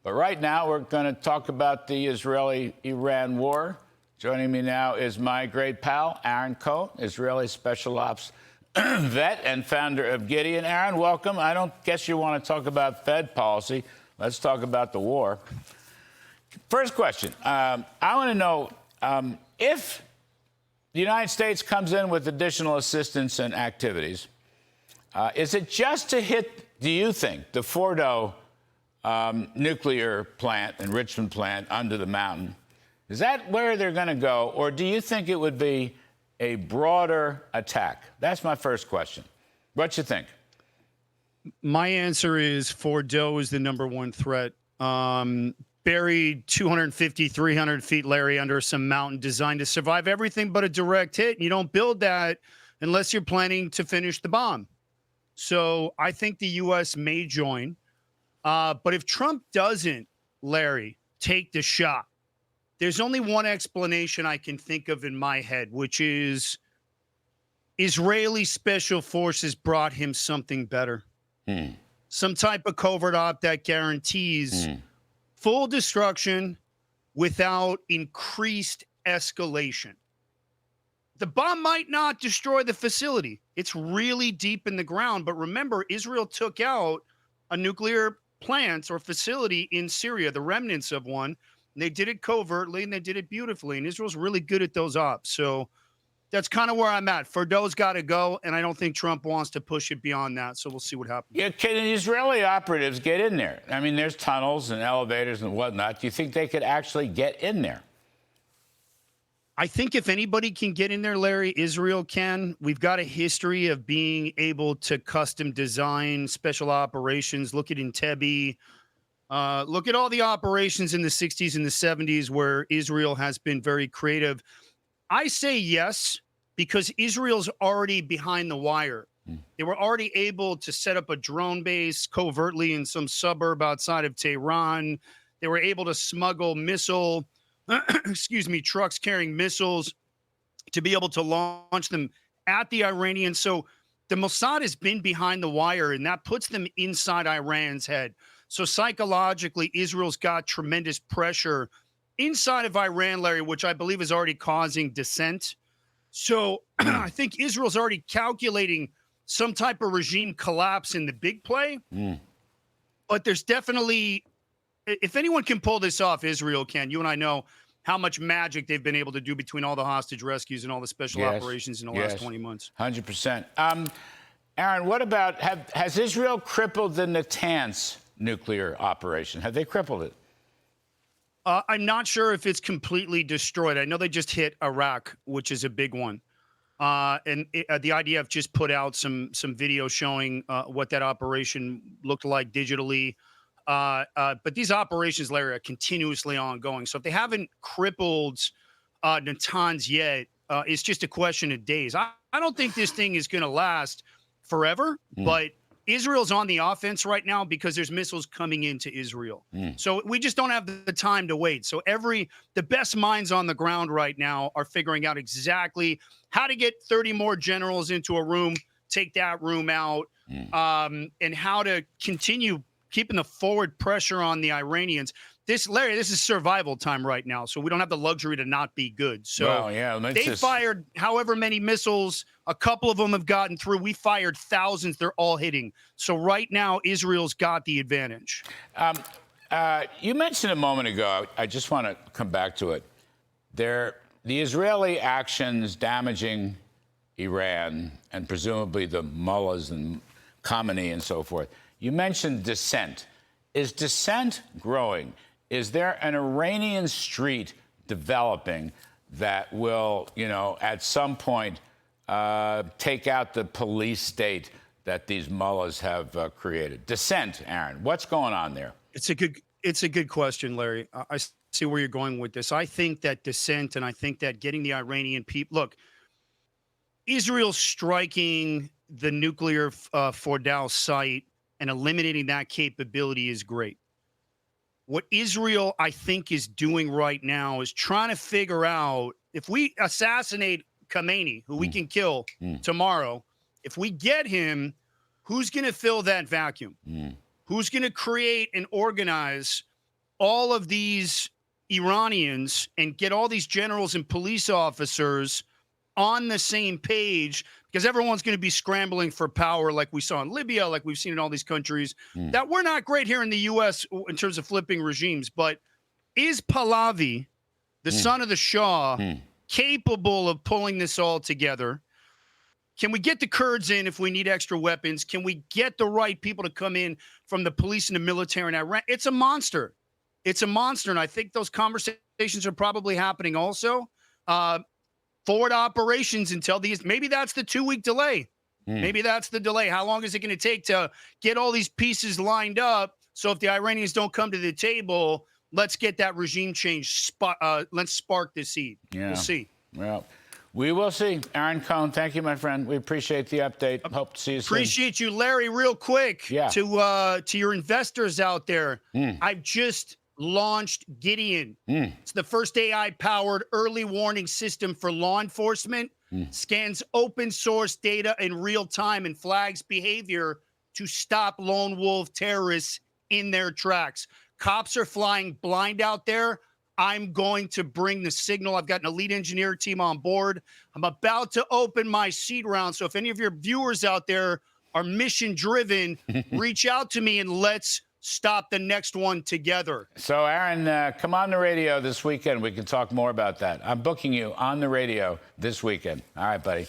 But right now, we're going to talk about the Israeli-Iran war. Joining me now is my great pal, Aaron Cohen, Israeli Special Ops vet and founder of Gideon. Aaron, welcome. I don't guess you want to talk about Fed policy. Let's talk about the war. First question. I want to know if the United States comes in with additional assistance and activities, is it just to hit, do you think, the Fordo nuclear plant, enrichment plant under the mountain? Is that where they're going to go? Or do you think it would be a broader attack? That's my first question. What you think? My answer is Fordo is the number one threat. Buried 250, 300 feet, Larry, under some mountain designed to survive everything but a direct hit. And you don't build that unless you're planning to finish the bomb. So I think the U.S. may join. But if Trump doesn't, Larry, take the shot, there's only one explanation I can think of in my head, which is Israeli special forces brought him something better. Some type of covert op that guarantees full destruction without increased escalation. The bomb might not destroy the facility. It's really deep in the ground. But remember, Israel took out a nuclear plant or facility in Syria, the remnants of one. And they did it covertly and they did it beautifully. And Israel's really good at those ops. So that's kind of where I'm at. Fordo's got to go. And I don't think Trump wants to push it beyond that. So we'll see what happens. Yeah, can the Israeli operatives get in there? I mean, there's tunnels and elevators and whatnot. Do you think they could actually get in there? I think if anybody can get in there, Larry, Israel can. We've got a history of being able to custom design special operations. Look at Entebbe. Look at all the operations in the 60s and the 70s where Israel has been very creative. I say yes, because Israel's already behind the wire. They were already able to set up a drone base covertly in some suburb outside of Tehran. They were able to smuggle trucks carrying missiles to be able to launch them at the Iranians. So the Mossad has been behind the wire, and that puts them inside Iran's head. So psychologically, Israel's got tremendous pressure inside of Iran, Larry, which I believe is already causing dissent. So I think Israel's already calculating some type of regime collapse in the big play. But there's definitely, if anyone can pull this off, Israel can. You and I know how much magic they've been able to do between all the hostage rescues and all the special operations in the last 20 months. 100%. Aaron, what about, has Israel crippled the Natanz nuclear operation? Have they crippled it? I'm not sure if it's completely destroyed. I know they just hit Iraq, which is a big one. And the IDF just put out some video showing what that operation looked like digitally. But these operations, Larry, are continuously ongoing. So if they haven't crippled Natanz yet, it's just a question of days. I don't think this thing is going to last forever, but Israel's on the offense right now because there's missiles coming into Israel. So we just don't have the time to wait. So the best minds on the ground right now are figuring out exactly how to get 30 more generals into a room, take that room out, and how to continue keeping the forward pressure on the Iranians. Larry, this is survival time right now, so we don't have the luxury to not be good. So they fired however many missiles. A couple of them have gotten through. We fired thousands. They're all hitting. So right now, Israel's got the advantage. You mentioned a moment ago, I just want to come back to it. The Israeli actions damaging Iran and presumably the mullahs and Khamenei and so forth. You mentioned dissent. Is dissent growing? Is there an Iranian street developing that will, at some point take out the police state that these mullahs have created? Dissent, Aaron. What's going on there? It's a good question, Larry. I see where you're going with this. I think that dissent, and I think that getting the Iranian people... Look, Israel striking the nuclear Fordow site and eliminating that capability is great. What Israel, I think, is doing right now is trying to figure out, if we assassinate Khamenei, who we can kill tomorrow, if we get him, who's going to fill that vacuum? Who's going to create and organize all of these Iranians and get all these generals and police officers on the same page, because everyone's going to be scrambling for power like we saw in Libya, like we've seen in all these countries, that we're not great here in the U.S. in terms of flipping regimes. But is Pahlavi, the son of the Shah, capable of pulling this all together? Can we get the Kurds in if we need extra weapons? Can we get the right people to come in from the police and the military in Iran? It's a monster. It's a monster. And I think those conversations are probably happening also. Forward operations until these, maybe that's the 2-week delay. Maybe that's the delay. How long is it going to take to get all these pieces lined up? So if the Iranians don't come to the table, let's get that regime change. Let's spark the seed. Yeah. We'll see. Well, we will see. Aaron Cohen, thank you, my friend. We appreciate the update. Hope to see you soon. Appreciate you, Larry. Real quick, to your investors out there, I've just launched Gideon. It's the first AI-powered early warning system for law enforcement. Scans open source data in real time and flags behavior to stop lone wolf terrorists in their tracks. Cops are flying blind out there. I'm going to bring the signal. I've got an elite engineer team on board. I'm about to open my seed round. So if any of your viewers out there are mission driven, reach out to me and let's stop the next one together. So, Aaron, come on the radio this weekend. We can talk more about that. I'm booking you on the radio this weekend. All right, buddy.